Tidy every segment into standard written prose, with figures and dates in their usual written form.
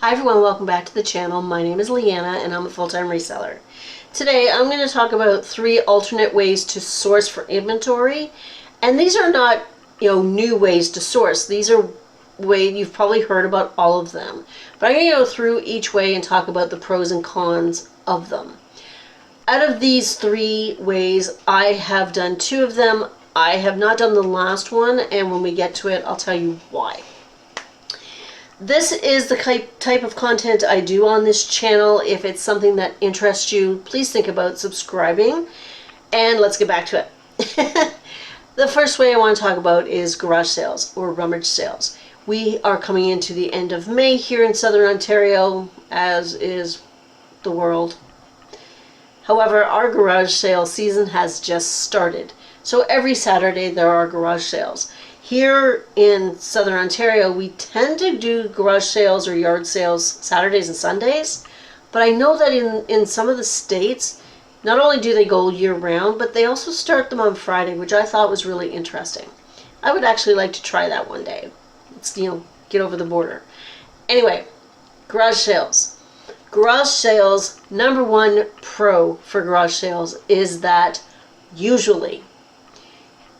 Hi everyone, welcome back to the channel. My name is Leanna and I'm a full-time reseller. Today I'm going to talk about 3 alternate ways to source for inventory. And these are not, new ways to source. These are ways you've probably heard about all of them. But I'm going to go through each way and talk about the pros and cons of them. Out of these 3 ways, I have done 2 of them. I have not done the last one, and when we get to it, I'll tell you why. This is the type of content I do on this channel. If it's something that interests you, please think about subscribing. And let's get back to it. The first way I want to talk about is garage sales or rummage sales. We are coming into the end of May here in Southern Ontario, as is the world. However, our garage sale season has just started. So every Saturday there are garage sales. Here in Southern Ontario, we tend to do garage sales or yard sales Saturdays and Sundays. But I know that in some of the states, not only do they go year round, but they also start them on Friday, which I thought was really interesting. I would actually like to try that one day. Let's, get over the border. Anyway, garage sales. Garage sales, number 1 pro for garage sales is that usually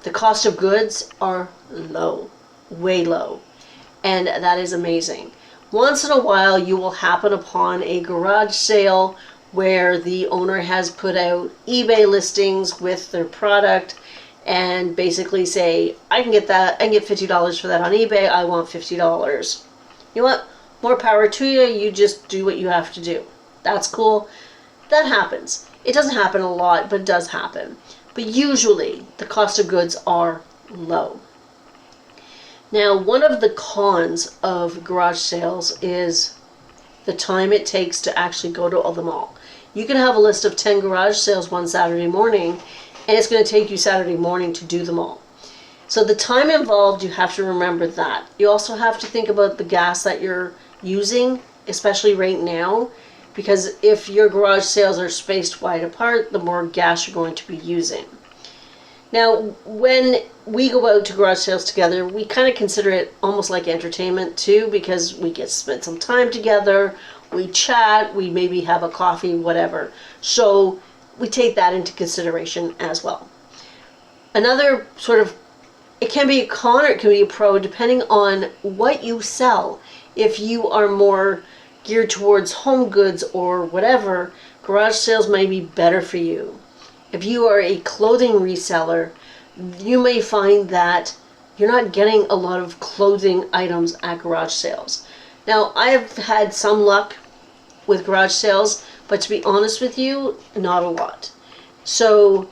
the cost of goods are low, way low, and that is amazing. Once in a while you will happen upon a garage sale where the owner has put out eBay listings with their product and basically say, I can get $50 for that on eBay, I want $50. You know what? More power to you, you just do what you have to do. That's cool. That happens. It doesn't happen a lot, but it does happen. But usually the cost of goods are low. Now, one of the cons of garage sales is the time it takes to actually go to the mall. You can have a list of 10 garage sales one Saturday morning, and it's going to take you Saturday morning to do them all. So the time involved, you have to remember that. You also have to think about the gas that you're using, especially right now, because if your garage sales are spaced wide apart, the more gas you're going to be using. Now, when we go out to garage sales together, we kind of consider it almost like entertainment too, because we get to spend some time together, we chat, we maybe have a coffee, whatever. So we take that into consideration as well. Another sort of, it can be a con or it can be a pro depending on what you sell. If you are more geared towards home goods or whatever, garage sales may be better for you. If you are a clothing reseller, you may find that you're not getting a lot of clothing items at garage sales. Now, I have had some luck with garage sales, but to be honest with you, not a lot. So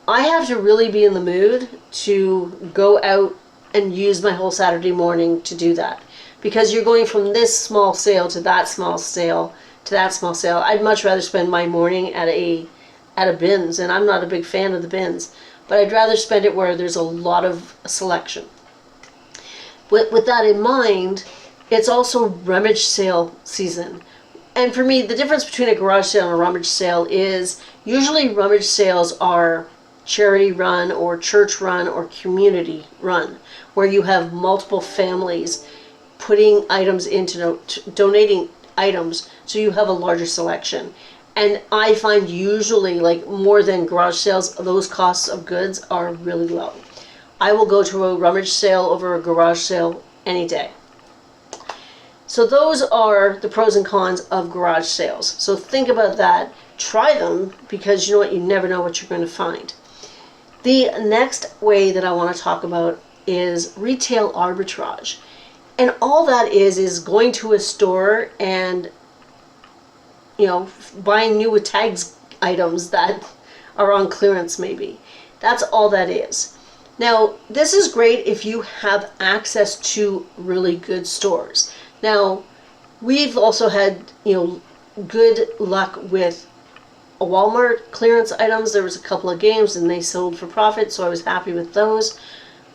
I have to really be in the mood to go out and use my whole Saturday morning to do that. Because you're going from this small sale to that small sale to that small sale. I'd much rather spend my morning at a bins, and I'm not a big fan of the bins, but I'd rather spend it where there's a lot of selection. With that in mind, it's also rummage sale season. And for me, the difference between a garage sale and a rummage sale is usually rummage sales are charity run or church run or community run, where you have multiple families putting items into donating items, so you have a larger selection. And I find usually, like more than garage sales, those costs of goods are really low. I will go to a rummage sale over a garage sale any day. So those are the pros and cons of garage sales. So think about that. Try them, because you know what, you never know what you're going to find. The next way that I want to talk about is retail arbitrage. And all that is going to a store and, buying new with tags items that are on clearance maybe. That's all that is. Now, this is great if you have access to really good stores. Now, we've also had, good luck with a Walmart clearance items. There was a couple of games and they sold for profit, so I was happy with those.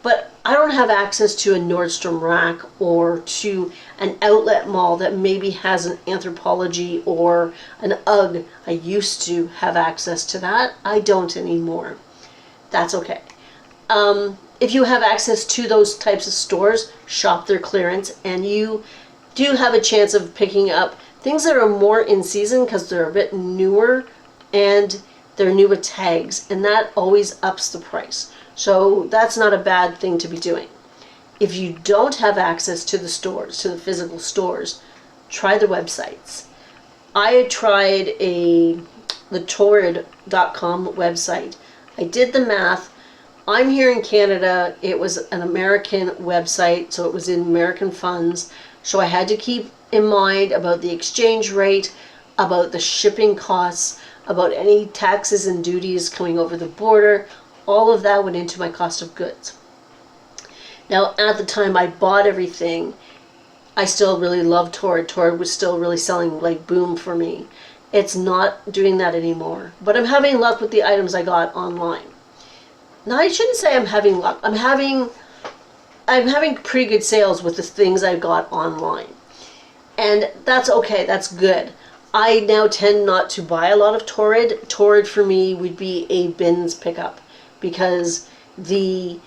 But I don't have access to a Nordstrom Rack or to an outlet mall that maybe has an Anthropologie or an UGG. I used to have access to that. I don't anymore. That's okay. If you have access to those types of stores, shop their clearance, and you do have a chance of picking up things that are more in season because they're a bit newer and they're new with tags, and that always ups the price. So that's not a bad thing to be doing. If you don't have access to the stores, to the physical stores, try the websites. I tried the torrid.com website. I did the math. I'm here in Canada. It was an American website, so it was in American funds. So I had to keep in mind about the exchange rate, about the shipping costs, about any taxes and duties coming over the border. All of that went into my cost of goods. Now, at the time I bought everything, I still really loved Torrid. Torrid was still really selling like boom for me. It's not doing that anymore. But I'm having luck with the items I got online. Now, I shouldn't say I'm having luck. I'm having pretty good sales with the things I got online. And that's okay. That's good. I now tend not to buy a lot of Torrid. Torrid for me would be a bins pickup because the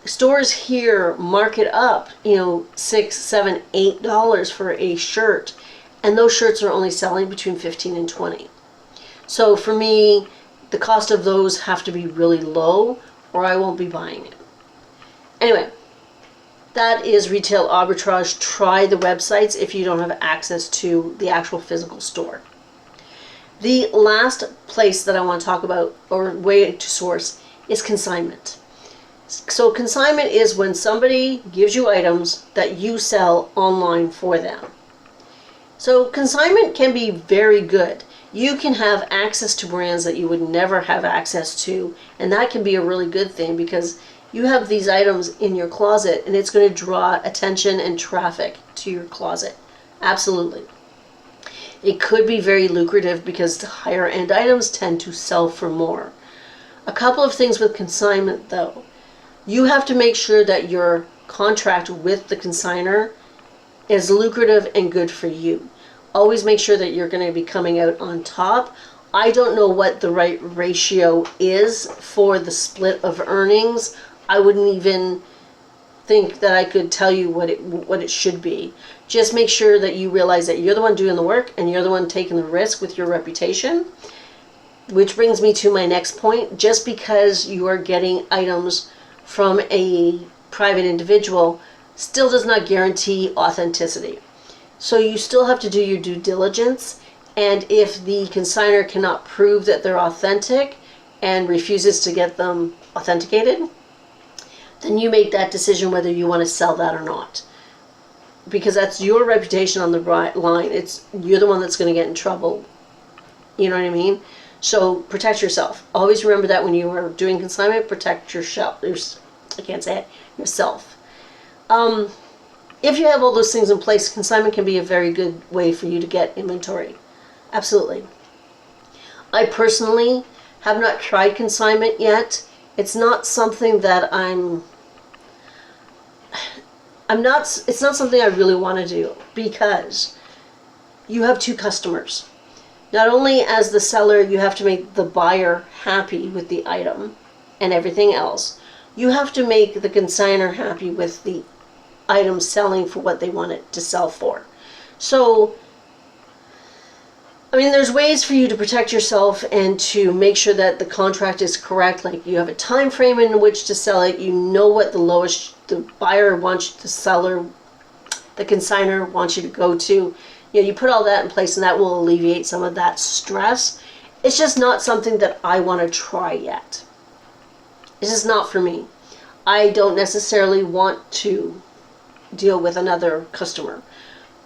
stores here mark it up, $6, $7, $8 for a shirt, and those shirts are only selling between 15 and 20. So for me, the cost of those have to be really low or I won't be buying it. Anyway, that is retail arbitrage. Try the websites if you don't have access to the actual physical store. The last place that I want to talk about, or way to source, is consignment. So consignment is when somebody gives you items that you sell online for them. So consignment can be very good. You can have access to brands that you would never have access to, and that can be a really good thing because you have these items in your closet and it's going to draw attention and traffic to your closet. Absolutely. It could be very lucrative because the higher end items tend to sell for more. A couple of things with consignment though. You have to make sure that your contract with the consignor is lucrative and good for you. Always make sure that you're going to be coming out on top. I don't know what the right ratio is for the split of earnings. I wouldn't even think that I could tell you what it should be. Just make sure that you realize that you're the one doing the work and you're the one taking the risk with your reputation. Which brings me to my next point. Just because you are getting items from a private individual still does not guarantee authenticity. So you still have to do your due diligence, and if the consignor cannot prove that they're authentic and refuses to get them authenticated, then you make that decision whether you want to sell that or not. Because that's your reputation on the line. You're the one that's going to get in trouble. You know what I mean? So protect yourself. Always remember that when you are doing consignment, protect yourself. I can't say it. Yourself. If you have all those things in place, consignment can be a very good way for you to get inventory. Absolutely. I personally have not tried consignment yet. It's not something that it's not something I really want to do because you have two customers. Not only as the seller, you have to make the buyer happy with the item and everything else. You have to make the consignor happy with the item selling for what they want it to sell for. So, I mean, there's ways for you to protect yourself and to make sure that the contract is correct. Like you have a time frame in which to sell it. You know what the buyer wants the consignor wants you to go to. You put all that in place and that will alleviate some of that stress. It's just not something that I want to try yet. It's just not for me. I don't necessarily want to deal with another customer.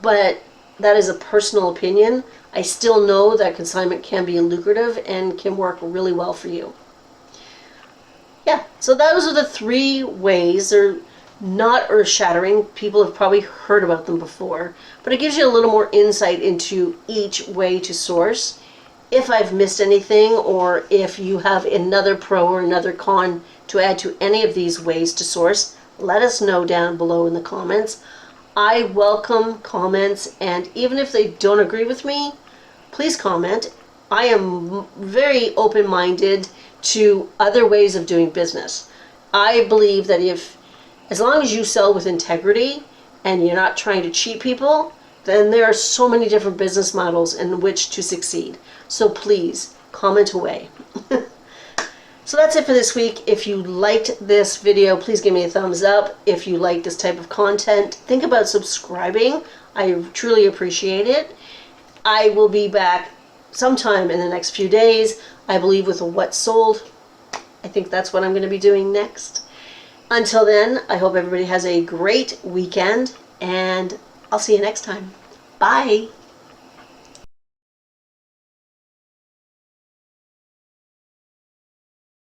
But that is a personal opinion. I still know that consignment can be lucrative and can work really well for you. Yeah, so those are the 3 ways. They're not earth-shattering. People have probably heard about them before, but it gives you a little more insight into each way to source. If I've missed anything, or if you have another pro or another con to add to any of these ways to source, let us know down below in the comments. I welcome comments, and even if they don't agree with me, please comment. I am very open-minded to other ways of doing business. I believe that as long as you sell with integrity and you're not trying to cheat people, then there are so many different business models in which to succeed. So please comment away. So that's it for this week. If you liked this video, please give me a thumbs up. If you like this type of content, think about subscribing. I truly appreciate it. I will be back sometime in the next few days, I believe, with a what sold. I think that's what I'm going to be doing next. Until then, I hope everybody has a great weekend, and I'll see you next time. Bye.